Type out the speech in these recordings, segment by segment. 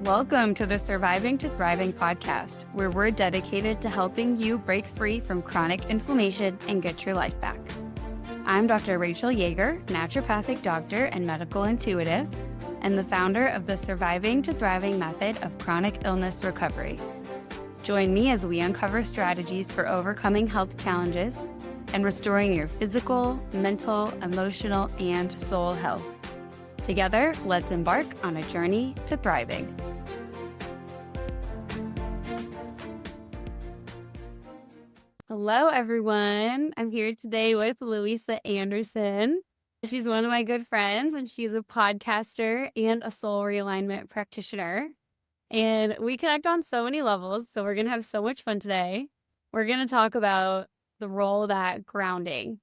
Welcome to the Surviving to Thriving podcast, where we're dedicated to helping you break free from chronic inflammation and get your life back. I'm Dr. Rachel Yeager, naturopathic doctor and medical intuitive, and the founder of the Surviving to Thriving method of chronic illness recovery. Join me as we uncover strategies for overcoming health challenges and restoring your physical, mental, emotional, and soul health. Together, let's embark on a journey to thriving. Hello, everyone. I'm here today with Luisa Anderson. She's one of my good friends, and she's a podcaster and a soul realignment practitioner. And we connect on so many levels, so we're going to have so much fun today. We're going to talk about the role that grounding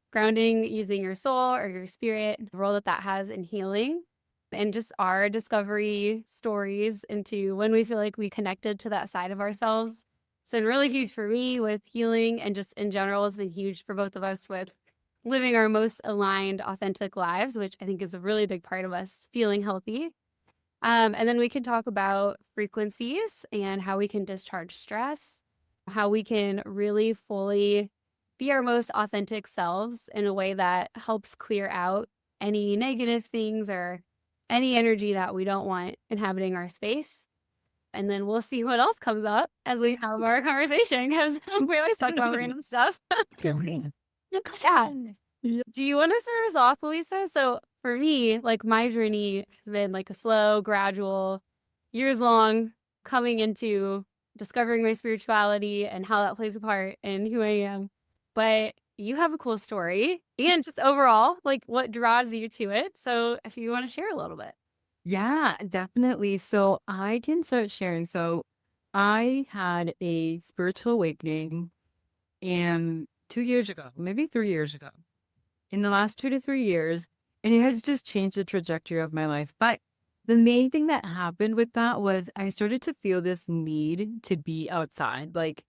using your soul or your spirit, the role that has in healing, and just our discovery stories into when we feel like we connected to that side of ourselves. It's been really huge for me with healing, and just in general, it's been huge for both of us with living our most aligned, authentic lives, which I think is a really big part of us feeling healthy. And then we can talk about frequencies and how we can discharge stress, how we can really fully be our most authentic selves in a way that helps clear out any negative things or any energy that we don't want inhabiting our space. And then we'll see what else comes up as we have our conversation, because we always talk about random stuff. Yeah. Do you want to start us off, Luisa? So for me, like, my journey has been like a slow, gradual, years long coming into discovering my spirituality and how that plays a part in who I am. But you have a cool story, and just overall, like, what draws you to it. So if you want to share a little bit. Yeah, definitely. So I can start sharing. So I had a spiritual awakening and 2 years ago, maybe 3 years ago, in the last 2 to 3 years, and it has just changed the trajectory of my life. But the main thing that happened with that was I started to feel this need to be outside. Like,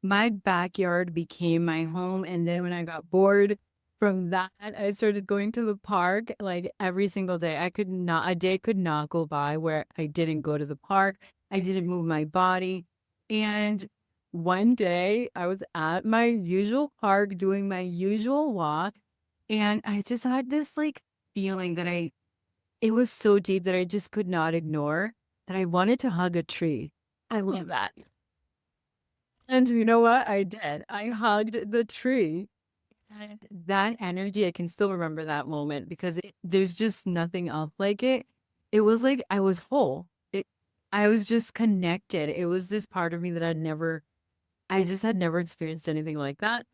my backyard became my home. And then when I got bored from that, I started going to the park like every single day. A day could not go by where I didn't go to the park. I didn't move my body. And one day I was at my usual park doing my usual walk. And I just had this like feeling that it was so deep that I just could not ignore, that I wanted to hug a tree. I love that. And you know what? I did. I hugged the tree. And that energy, I can still remember that moment because there's just nothing else like it. It was like I was whole. I was just connected. It was this part of me that I just had never experienced anything like that.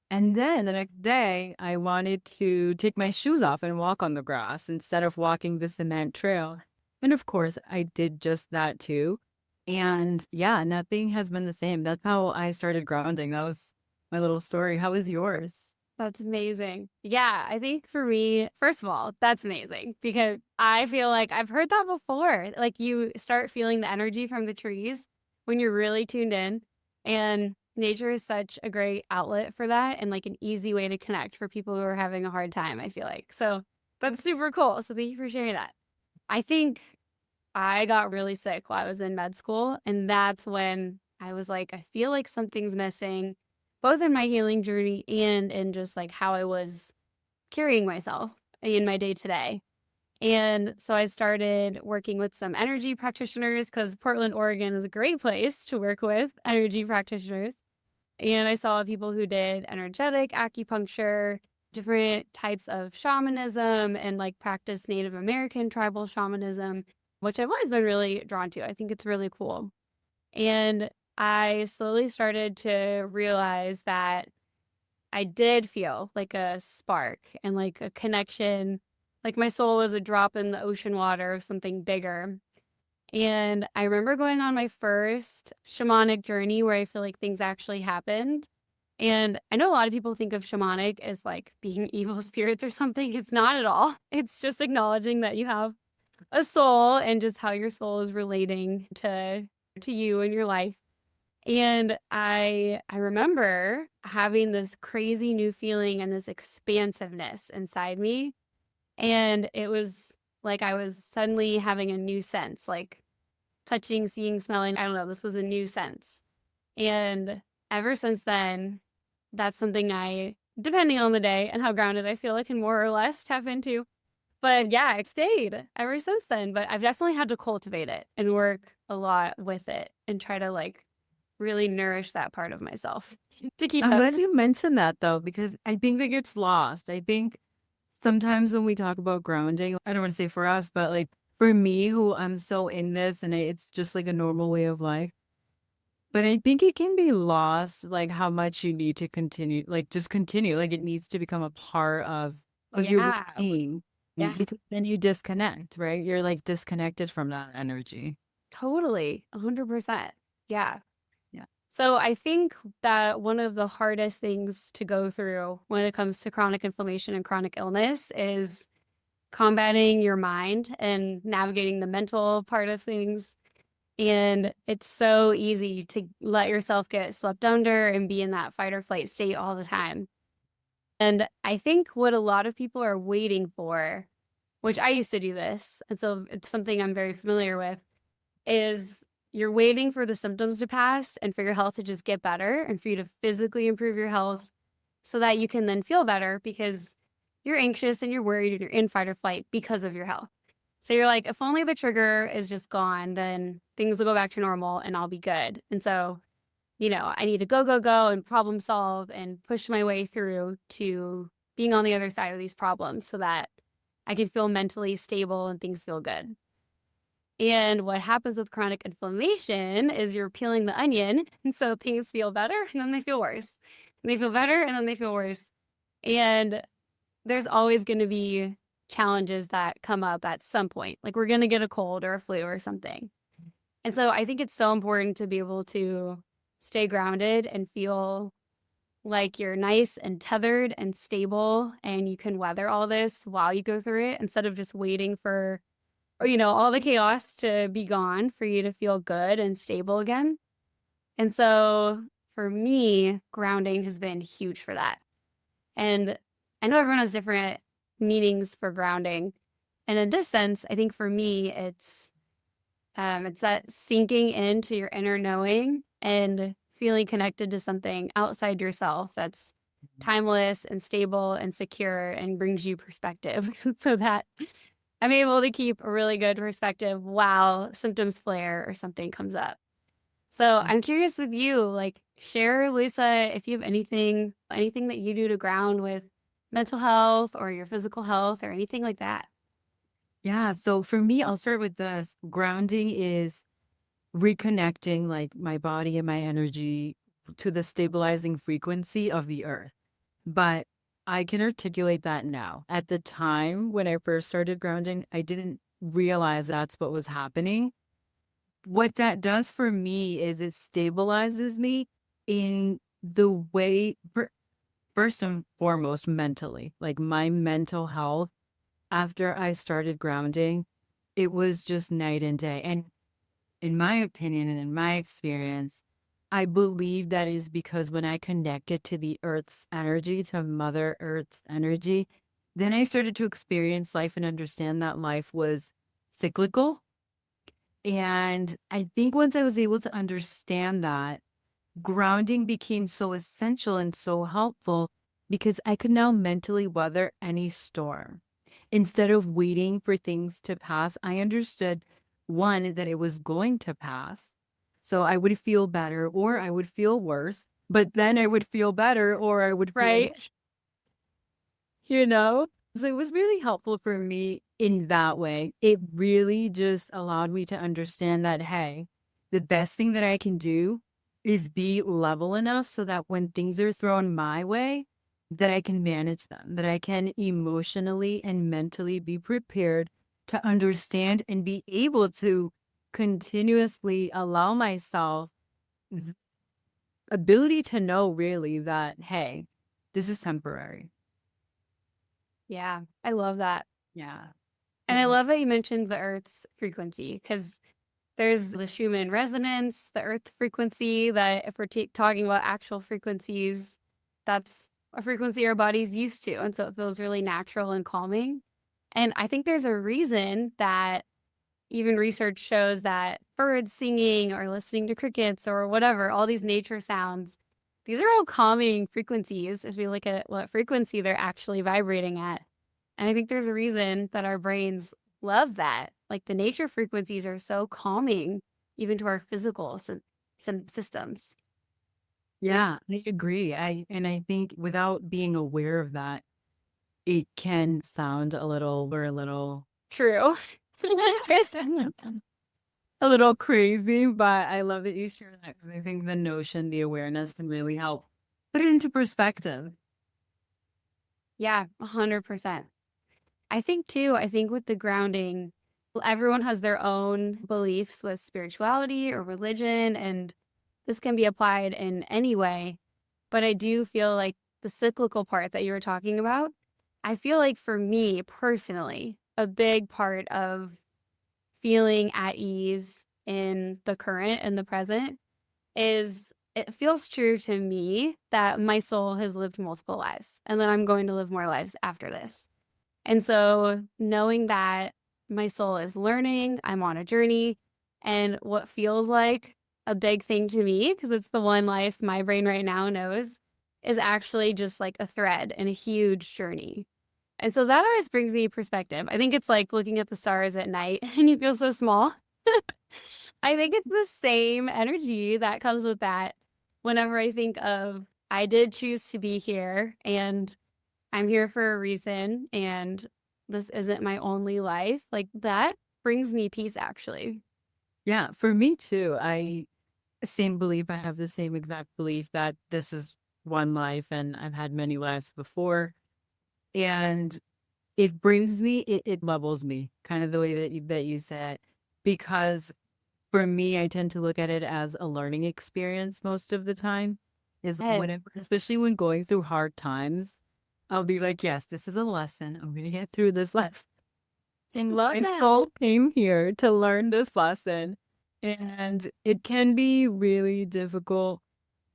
And then the next day, I wanted to take my shoes off and walk on the grass instead of walking the cement trail. And of course, I did just that too. And yeah, nothing has been the same. That's how I started grounding. That was my little story. How was yours? That's amazing. Yeah, I think for me, first of all, that's amazing because I feel like I've heard that before. Like, you start feeling the energy from the trees when you're really tuned in, and nature is such a great outlet for that and like an easy way to connect for people who are having a hard time, I feel like. So that's super cool. So thank you for sharing that. I think I got really sick while I was in med school, and that's when I was like, I feel like something's missing, both in my healing journey and in just like how I was carrying myself in my day to day. And so I started working with some energy practitioners because Portland, Oregon is a great place to work with energy practitioners. And I saw people who did energetic acupuncture, different types of shamanism, and like practice Native American tribal shamanism, which I've always been really drawn to. I think it's really cool. And I slowly started to realize that I did feel like a spark and like a connection, like my soul was a drop in the ocean water of something bigger. And I remember going on my first shamanic journey where I feel like things actually happened. And I know a lot of people think of shamanic as like being evil spirits or something. It's not at all. It's just acknowledging that you have a soul and just how your soul is relating to you and your life. And I remember having this crazy new feeling and this expansiveness inside me. And it was like I was suddenly having a new sense. Like, touching, seeing, smelling. I don't know. This was a new sense. And ever since then, that's something I, depending on the day and how grounded I feel, I can more or less tap into. But yeah, it stayed ever since then. But I've definitely had to cultivate it and work a lot with it and try to like really nourish that part of myself to keep I'm up. glad you mentioned that though, because I think that gets lost. I think sometimes when we talk about grounding, I don't want to say for us, but like for me, who I'm so in this and it's just like a normal way of life. But I think it can be lost, like how much you need to continue, like just continue, like it needs to become a part of your Yeah. routine. Yeah. Because then you disconnect, right? You're like disconnected from that energy. Totally. 100%. Yeah. Yeah. So I think that one of the hardest things to go through when it comes to chronic inflammation and chronic illness is combating your mind and navigating the mental part of things. And it's so easy to let yourself get swept under and be in that fight or flight state all the time. And I think what a lot of people are waiting for, which I used to do this, and so it's something I'm very familiar with, is you're waiting for the symptoms to pass and for your health to just get better and for you to physically improve your health so that you can then feel better because you're anxious and you're worried and you're in fight or flight because of your health. So you're like, if only the trigger is just gone, then things will go back to normal and I'll be good. And so, I need to go, go, go and problem solve and push my way through to being on the other side of these problems so that I can feel mentally stable and things feel good. And what happens with chronic inflammation is you're peeling the onion. And so things feel better and then they feel worse. And they feel better and then they feel worse. And there's always going to be challenges that come up at some point. Like we're going to get a cold or a flu or something. And so I think it's so important to be able to stay grounded and feel like you're nice and tethered and stable and you can weather all this while you go through it instead of just waiting for all the chaos to be gone for you to feel good and stable again. And so for me, grounding has been huge for that. And I know everyone has different meanings for grounding. And in this sense, I think for me, it's that sinking into your inner knowing and feeling connected to something outside yourself that's timeless and stable and secure and brings you perspective so that I'm able to keep a really good perspective while symptoms flare or something comes up. So I'm curious with you, like share, Lisa, if you have anything that you do to ground with mental health or your physical health or anything like that. Yeah. So for me, I'll start with this. Grounding is reconnecting like my body and my energy to the stabilizing frequency of the earth. But I can articulate that now. At the time when I first started grounding, I didn't realize that's what was happening. What that does for me is it stabilizes me in the way, first and foremost, mentally, like my mental health. After I started grounding, it was just night and day. And in my opinion and in my experience, I believe that is because when I connected to the earth's energy, to Mother Earth's energy, then I started to experience life and understand that life was cyclical. And I think once I was able to understand that, grounding became so essential and so helpful because I could now mentally weather any storm. Instead of waiting for things to pass, I understood one, that it was going to pass. So I would feel better or I would feel worse, but then I would feel better or I would feel Right. worse, you know? So it was really helpful for me in that way. It really just allowed me to understand that, hey, the best thing that I can do is be level enough so that when things are thrown my way, that I can manage them, that I can emotionally and mentally be prepared to understand and be able to continuously allow myself the ability to know really that, hey, this is temporary. Yeah, I love that. Yeah. And I love that you mentioned the Earth's frequency because there's the Schumann resonance, the Earth frequency, that if we're talking about actual frequencies, that's a frequency our body's used to. And so it feels really natural and calming. And I think there's a reason that even research shows that birds singing or listening to crickets or whatever, all these nature sounds, these are all calming frequencies if you look at what frequency they're actually vibrating at. And I think there's a reason that our brains love that. Like the nature frequencies are so calming, even to our physical systems. Yeah, I agree. I think without being aware of that, it can sound a little or a little True. a little crazy, but I love that you share that because I think the notion, the awareness can really help put it into perspective. Yeah, 100%. I think with the grounding, everyone has their own beliefs with spirituality or religion, and this can be applied in any way. But I do feel like the cyclical part that you were talking about, I feel like for me personally, a big part of feeling at ease in the current and the present is it feels true to me that my soul has lived multiple lives and that I'm going to live more lives after this. And so knowing that my soul is learning, I'm on a journey, and what feels like a big thing to me, because it's the one life my brain right now knows, is actually just like a thread in a huge journey. And so that always brings me perspective. I think it's like looking at the stars at night and you feel so small. I think it's the same energy that comes with that whenever I think of I did choose to be here and I'm here for a reason and this isn't my only life. Like that brings me peace actually. Yeah, for me too. I same belief. I have the same exact belief that this is one life and I've had many lives before. And it levels me, kind of the way that you said, because for me, I tend to look at it as a learning experience most of the time. Is Yes. whenever, especially when going through hard times, I'll be like, yes, this is a lesson. I'm gonna get through this lesson. And love My that. soul came here to learn this lesson. And it can be really difficult,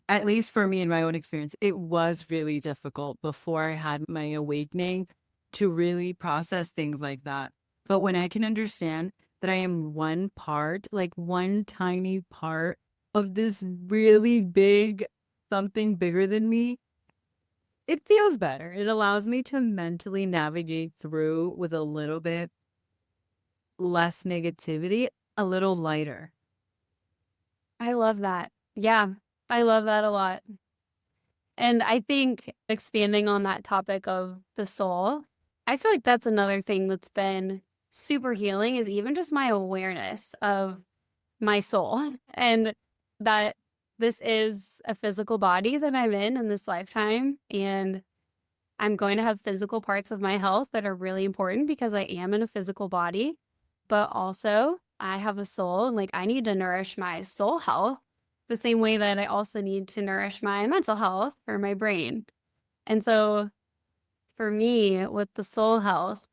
at least for me in my own experience. It was really difficult before I had my awakening to really process things like that. But when I can understand that I am one part, like one tiny part of this really big something bigger than me, it feels better. It allows me to mentally navigate through with a little bit less negativity, a little lighter. I love that. Yeah, I love that a lot. And I think expanding on that topic of the soul, I feel like that's another thing that's been super healing is even just my awareness of my soul and that this is a physical body that I'm in this lifetime. And I'm going to have physical parts of my health that are really important because I am in a physical body. But also, I have a soul and like I need to nourish my soul health the same way that I also need to nourish my mental health or my brain. And so for me, with the soul health,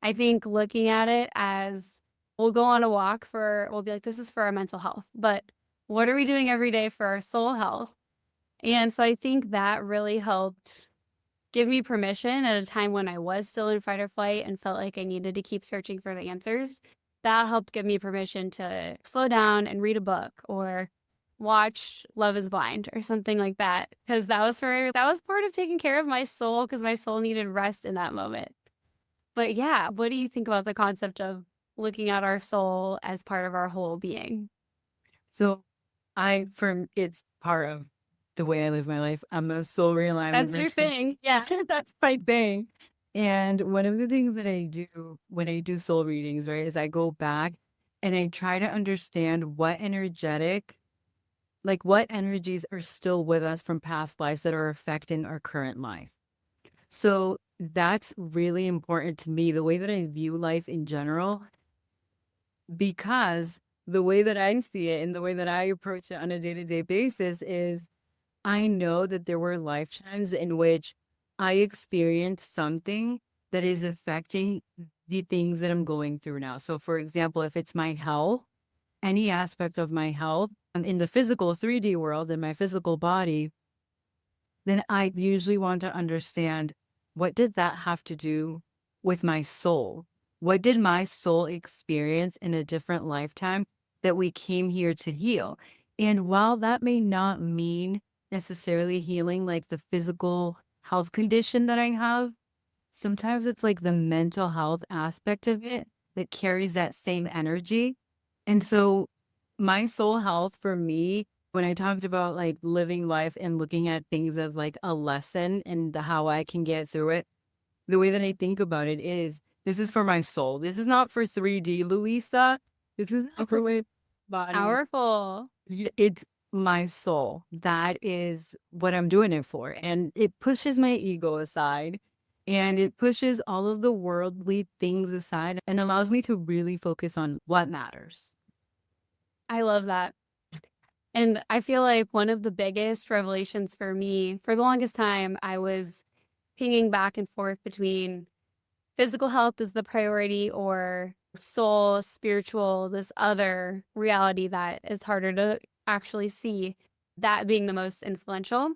I think looking at it as we'll go on a walk we'll be like, this is for our mental health, but what are we doing every day for our soul health? And so I think that really helped give me permission at a time when I was still in fight or flight and felt like I needed to keep searching for the answers. That helped give me permission to slow down and read a book or watch Love is Blind or something like that. Because that was part of taking care of my soul because my soul needed rest in that moment. But yeah, what do you think about the concept of looking at our soul as part of our whole being? So it's part of the way I live my life. I'm a soul realignment That's your practitioner. thing. Yeah. That's my thing. And one of the things that I do when I do soul readings, right, is I go back and I try to understand what energies are still with us from past lives that are affecting our current life. So that's really important to me, the way that I view life in general, because the way that I see it and the way that I approach it on a day-to-day basis is I know that there were lifetimes in which I experienced something that is affecting the things that I'm going through now. So, for example, if it's my health, any aspect of my health, in the physical 3D world, in my physical body, then I usually want to understand what did that have to do with my soul? what did my soul experience in a different lifetime that we came here to heal? And while that may not mean necessarily healing like the physical health condition that I have, sometimes it's like the mental health aspect of it that carries that same energy. And so my soul health for me, when I talked about like living life and looking at things as like a lesson and how I can get through it, the way that I think about it is this is for my soul. This is not for 3D, Luisa. This is not for my body. Powerful. It's my soul. That is what I'm doing it for. And it pushes my ego aside and it pushes all of the worldly things aside and allows me to really focus on what matters. I love that. And I feel like one of the biggest revelations for me, for the longest time, I was pinging back and forth between physical health is the priority or soul, spiritual, this other reality that is harder to actually see, that being the most influential.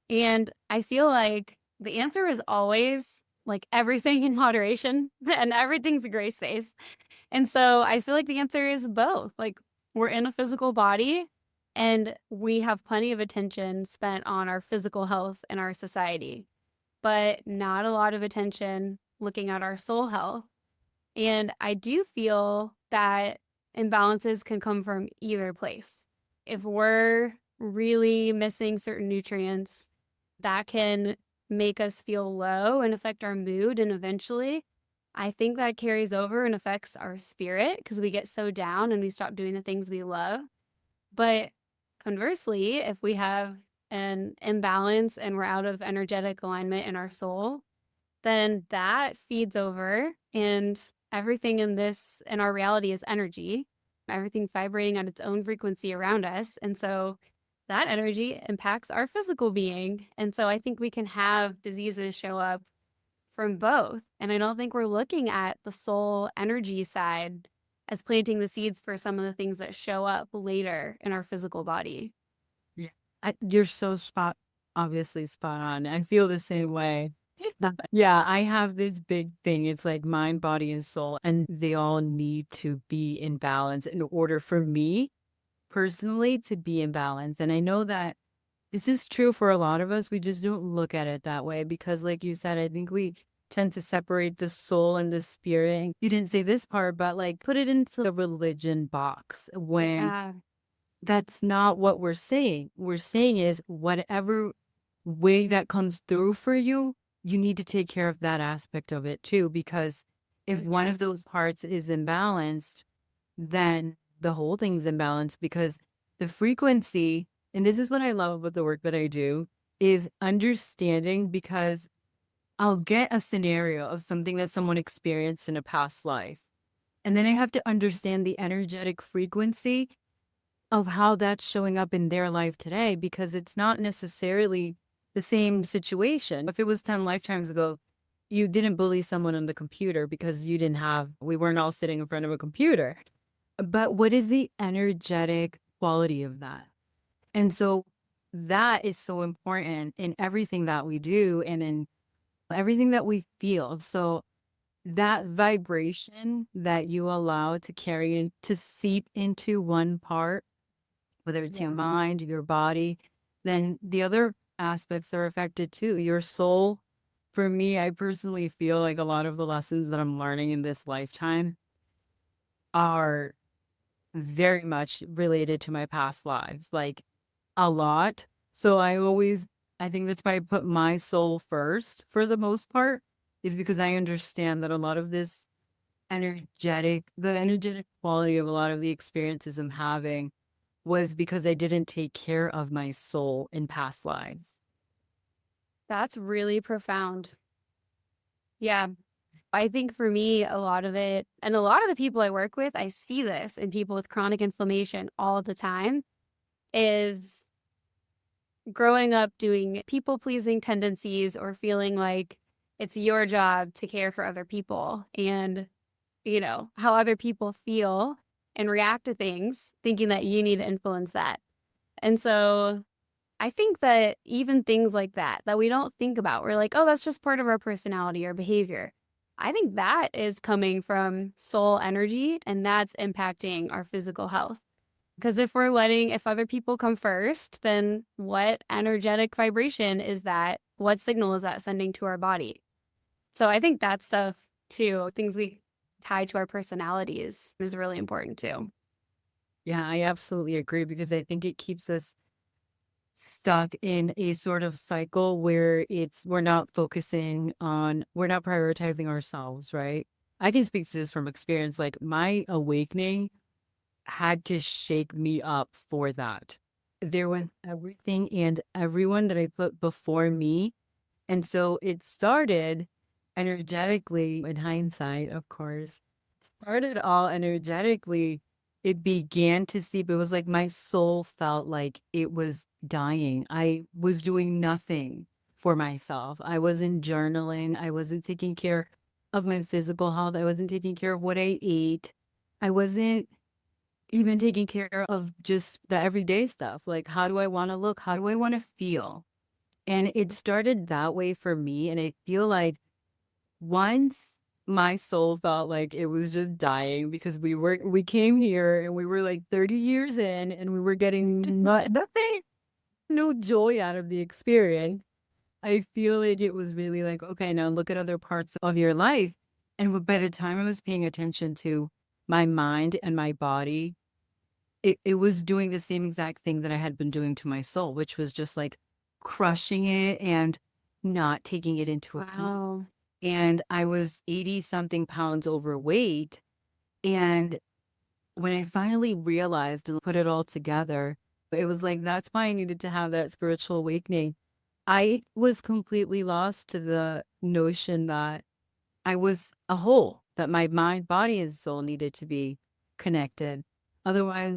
And I feel like the answer is always like everything in moderation and everything's a gray space. And so I feel like the answer is both. Like we're in a physical body and we have plenty of attention spent on our physical health in our society, but not a lot of attention looking at our soul health. And I do feel that imbalances can come from either place. If we're really missing certain nutrients, that can make us feel low and affect our mood. And eventually, I think that carries over and affects our spirit because we get so down and we stop doing the things we love. But conversely, if we have an imbalance and we're out of energetic alignment in our soul, then that feeds over and everything in our reality is energy. Everything's vibrating at its own frequency around us. And so that energy impacts our physical being. And so I think we can have diseases show up from both. And I don't think we're looking at the soul energy side as planting the seeds for some of the things that show up later in our physical body. Yeah. You're so obviously spot on. I feel the same way. Yeah, I have this big thing. It's like mind, body, and soul, and they all need to be in balance in order for me personally to be in balance. And I know that this is true for a lot of us. We just don't look at it that way because, like you said, I think we tend to separate the soul and the spirit. You didn't say this part, but like put it into the religion box when Yeah. that's not what we're saying. We're saying is whatever way that comes through for you, you need to take care of that aspect of it too. Because if one of those parts is imbalanced, then the whole thing's imbalanced because the frequency, and this is what I love about the work that I do, is understanding because I'll get a scenario of something that someone experienced in a past life. And then I have to understand the energetic frequency of how that's showing up in their life today because it's not necessarily the same situation. If it was 10 lifetimes ago, you didn't bully someone on the computer because we weren't all sitting in front of a computer. But what is the energetic quality of that? And so that is so important in everything that we do and in everything that we feel. So that vibration that you allow to carry in to seep into one part, whether it's your mind, your body, then the other aspects are affected too. Your soul, for me, I personally feel like a lot of the lessons that I'm learning in this lifetime are very much related to my past lives, like a lot. So I think that's why I put my soul first for the most part, is because I understand that a lot of this the energetic quality of a lot of the experiences I'm having was because I didn't take care of my soul in past lives. That's really profound. Yeah. I think for me, a lot of it, and a lot of the people I work with, I see this in people with chronic inflammation all the time, is growing up doing people pleasing tendencies or feeling like it's your job to care for other people and, how other people feel and react to things, thinking that you need to influence that. And so I think that even things like that we don't think about, we're like, oh, that's just part of our personality or behavior. I think that is coming from soul energy and that's impacting our physical health. Because if other people come first, then what energetic vibration is that? What signal is that sending to our body? So I think that stuff too, things we tie to our personalities is really important too. Yeah, I absolutely agree because I think it keeps us stuck in a sort of cycle where we're not we're not prioritizing ourselves, right? I can speak to this from experience. Like my awakening had to shake me up for that. There was everything and everyone that I put before me. And so it started energetically, in hindsight, of course, started all energetically. It began to seep. It was like my soul felt like it was dying. I was doing nothing for myself. I wasn't journaling. I wasn't taking care of my physical health. I wasn't taking care of what I ate. I wasn't even taking care of just the everyday stuff. Like, how do I want to look? How do I want to feel? And it started that way for me. And I feel like once my soul felt like it was just dying because we came here and we were like 30 years in and we were getting nothing, no joy out of the experience. I feel like it was really like, okay, now look at other parts of your life. And by the time I was paying attention to my mind and my body, it was doing the same exact thing that I had been doing to my soul, which was just like crushing it and not taking it into account. Wow. And I was 80 something pounds overweight. And when I finally realized and put it all together, it was like, that's why I needed to have that spiritual awakening. I was completely lost to the notion that I was a whole, that my mind, body, and soul needed to be connected. Otherwise,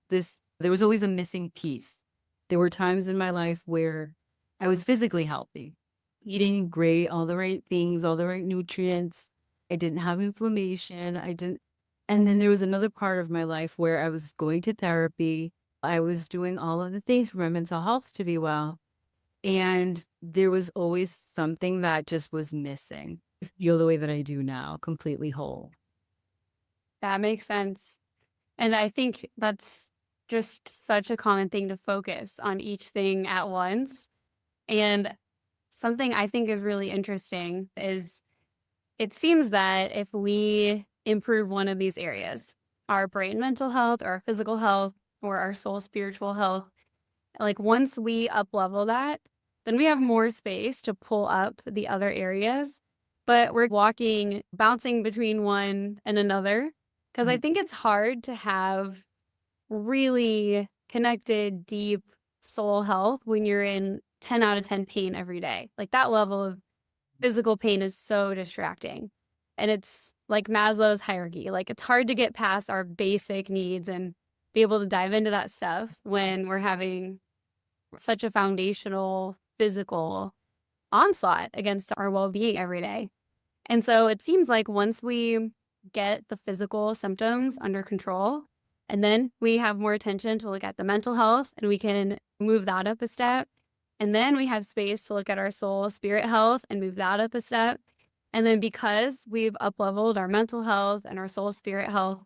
there was always a missing piece. There were times in my life where I was physically healthy, eating great, all the right things, all the right nutrients. I didn't have inflammation. And then there was another part of my life where I was going to therapy. I was doing all of the things for my mental health to be well. And there was always something that just was missing. I feel the way that I do now, completely whole. That makes sense. And I think that's just such a common thing to focus on each thing at once. And something I think is really interesting is it seems that if we improve one of these areas, our brain mental health or our physical health or our soul spiritual health, like once we up level that, then we have more space to pull up the other areas. But we're bouncing between one and another. Because I think it's hard to have really connected, deep soul health when you're in 10 out of 10 pain every day. Like that level of physical pain is so distracting. And it's like Maslow's hierarchy. Like it's hard to get past our basic needs and be able to dive into that stuff when we're having such a foundational physical onslaught against our well-being every day. And so it seems like once we get the physical symptoms under control, and then we have more attention to look at the mental health and we can move that up a step. And then we have space to look at our soul spirit health and move that up a step. And then because we've up leveled our mental health and our soul spirit health,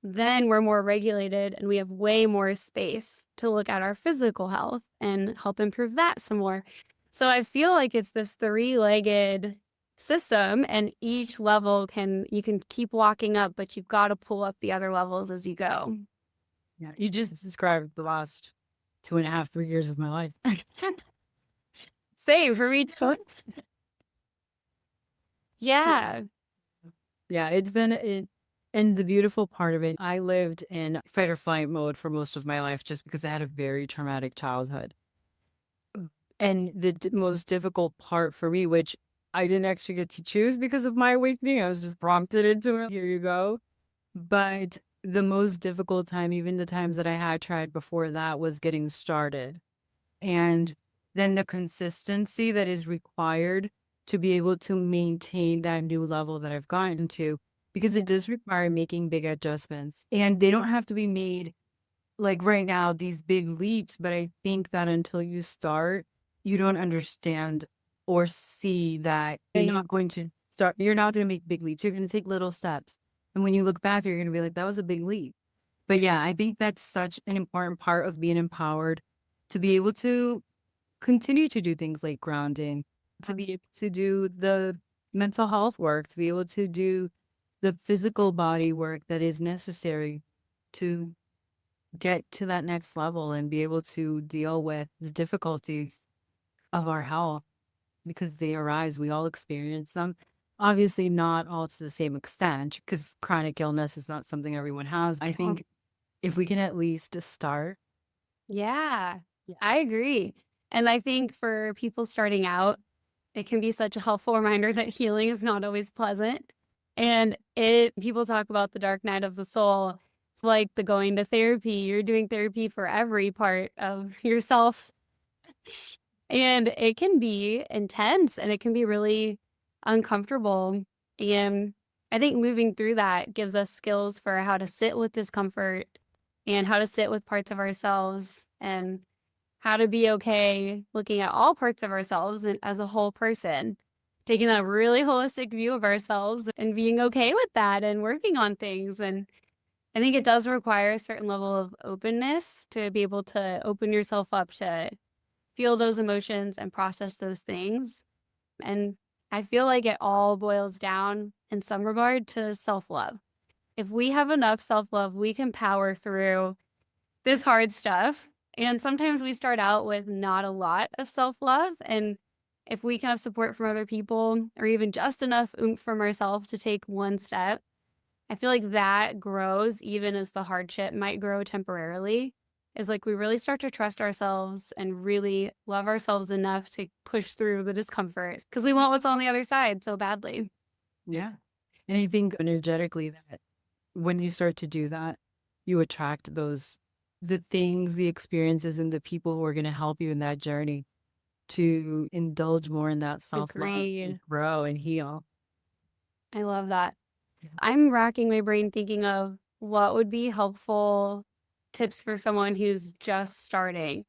then we're more regulated and we have way more space to look at our physical health and help improve that some more. So I feel like it's this three-legged system and each level you can keep walking up, but you've got to pull up the other levels as you go. Yeah, you just described the last 2.5, 3 years of my life. Same for me too. Yeah. Yeah, it's been it. And the beautiful part of it, I lived in fight or flight mode for most of my life just because I had a very traumatic childhood. And the most difficult part for me, which I didn't actually get to choose because of my awakening, I was just prompted into it. Here you go. But the most difficult time, even the times that I had tried before that, was getting started. And then the consistency that is required to be able to maintain that new level that I've gotten to, because it does require making big adjustments. And they don't have to be made like right now, these big leaps. But I think that until you start, you don't understand or see that you're not going to start, you're not going to make big leaps. You're going to take little steps. And when you look back, you're going to be like, that was a big leap. But yeah, I think that's such an important part of being empowered to be able to continue to do things like grounding, to be able to do the mental health work, to be able to do the physical body work that is necessary to get to that next level and be able to deal with the difficulties of our health because they arise. We all experience them. Obviously, not all to the same extent because chronic illness is not something everyone has. I think if we can at least start. Yeah, Yeah. I agree. And I think for people starting out, it can be such a helpful reminder that healing is not always pleasant. And people talk about the dark night of the soul. It's like the going to therapy. You're doing therapy for every part of yourself. And it can be intense and it can be really uncomfortable. And I think moving through that gives us skills for how to sit with discomfort and how to sit with parts of ourselves and how to be okay looking at all parts of ourselves and as a whole person, taking that really holistic view of ourselves and being okay with that and working on things. And I think it does require a certain level of openness to be able to open yourself up to feel those emotions and process those things. And I feel like it all boils down in some regard to self-love. If we have enough self-love, we can power through this hard stuff. And sometimes we start out with not a lot of self-love. And if we can have support from other people or even just enough oomph from ourselves to take one step, I feel like that grows even as the hardship might grow temporarily. Is like we really start to trust ourselves and really love ourselves enough to push through the discomfort because we want what's on the other side so badly. Yeah. And I think energetically that when you start to do that, you attract the things, the experiences, and the people who are going to help you in that journey to indulge more in that self-love and grow and heal. I love that. I'm racking my brain thinking of what would be helpful tips for someone who's just starting.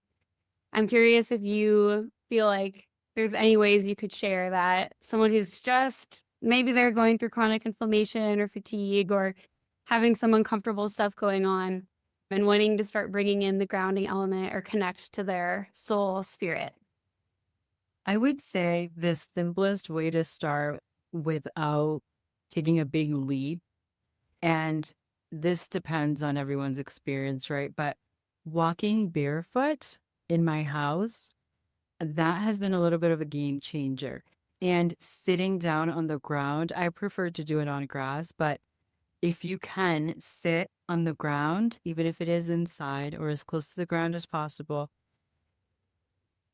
I'm curious if you feel like there's any ways you could share that someone who's just maybe they're going through chronic inflammation or fatigue or having some uncomfortable stuff going on and wanting to start bringing in the grounding element or connect to their soul spirit. I would say the simplest way to start without taking a big leap, and this depends on everyone's experience, right? But walking barefoot in my house, that has been a little bit of a game changer. And sitting down on the ground, I prefer to do it on grass, but if you can sit on the ground, even if it is inside or as close to the ground as possible,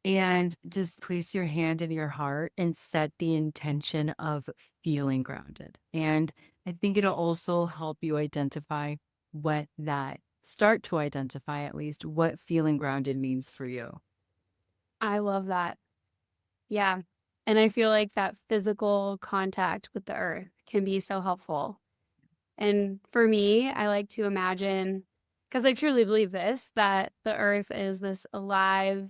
and just place your hand in your heart and set the intention of feeling grounded. And I think it'll also help you identify start to identify at least what feeling grounded means for you. I love that. Yeah. And I feel like that physical contact with the earth can be so helpful. And for me, I like to imagine, because I truly believe this, that the earth is this alive,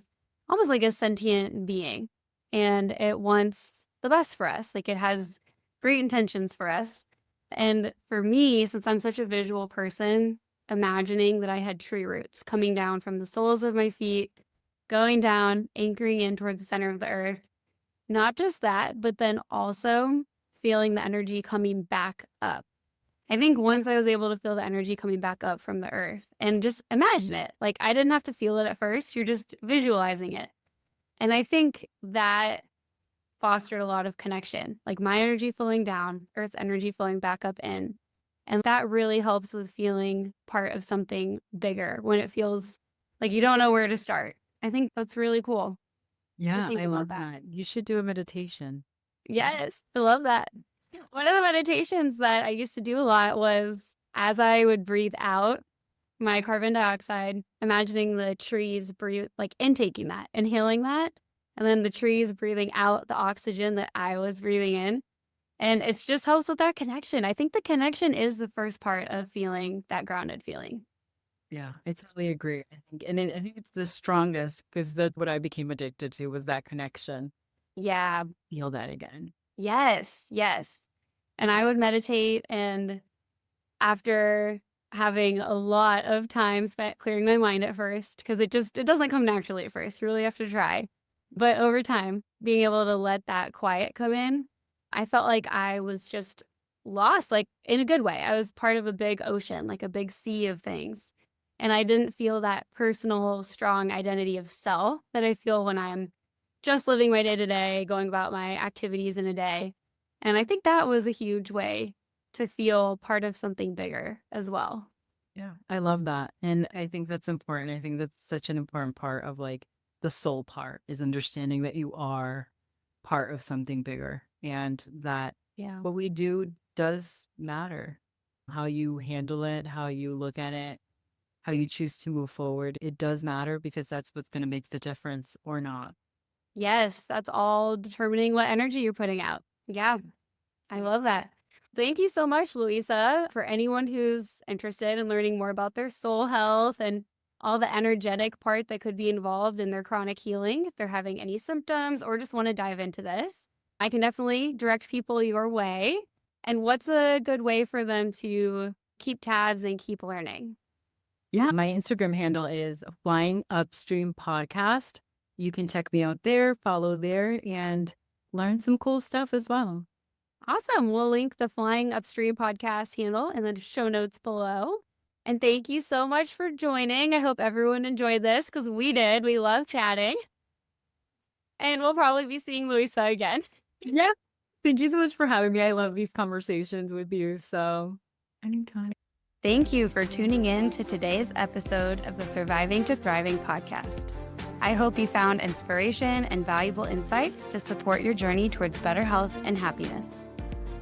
almost like a sentient being, and it wants the best for us. Like it has great intentions for us. And for me, since I'm such a visual person, imagining that I had tree roots coming down from the soles of my feet, going down, anchoring in toward the center of the earth. Not just that, but then also feeling the energy coming back up. I think once I was able to feel the energy coming back up from the earth and just imagine it, like I didn't have to feel it at first, you're just visualizing it. And I think that fostered a lot of connection, like my energy flowing down, earth's energy flowing back up in. And that really helps with feeling part of something bigger when it feels like you don't know where to start. I think that's really cool. Yeah, I love that. You should do a meditation. Yes, I love that. One of the meditations that I used to do a lot was as I would breathe out my carbon dioxide, imagining the trees breathe, like intaking that, inhaling that, and then the trees breathing out the oxygen that I was breathing in. And it's just helps with that connection. I think the connection is the first part of feeling that grounded feeling. Yeah, I totally agree. I think it's the strongest because that's what I became addicted to was that connection. Yeah. Feel that again. Yes, yes. And I would meditate, and after having a lot of time spent clearing my mind at first, because it doesn't come naturally at first. You really have to try. But over time, being able to let that quiet come in, I felt like I was just lost, like in a good way. I was part of a big ocean, like a big sea of things. And I didn't feel that personal, strong identity of self that I feel when I'm just living my day to day, going about my activities in a day. And I think that was a huge way to feel part of something bigger as well. Yeah, I love that. And I think that's important. I think that's such an important part of like the soul part is understanding that you are part of something bigger and that Yeah. what we do does matter. How you handle it, how you look at it, how you choose to move forward, it does matter because that's what's going to make the difference or not. Yes, that's all determining what energy you're putting out. Yeah, I love that. Thank you so much, Luisa. For anyone who's interested in learning more about their soul health and all the energetic part that could be involved in their chronic healing, if they're having any symptoms or just want to dive into this, I can definitely direct people your way. And what's a good way for them to keep tabs and keep learning? Yeah, my Instagram handle is Flying Upstream Podcast. You can check me out there, follow there, and learn some cool stuff as well. Awesome. We'll link the Flying Upstream podcast handle in the show notes below. And thank you so much for joining. I hope everyone enjoyed this because we did. We love chatting. And we'll probably be seeing Luisa again. Yeah. Thank you so much for having me. I love these conversations with you. So anytime. Thank you for tuning in to today's episode of the Surviving to Thriving podcast. I hope you found inspiration and valuable insights to support your journey towards better health and happiness.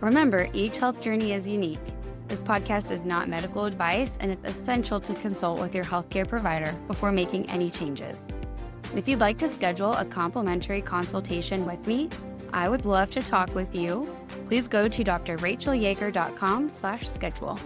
Remember, each health journey is unique. This podcast is not medical advice, and it's essential to consult with your healthcare provider before making any changes. If you'd like to schedule a complimentary consultation with me, I would love to talk with you. Please go to drrachelyeager.com/schedule.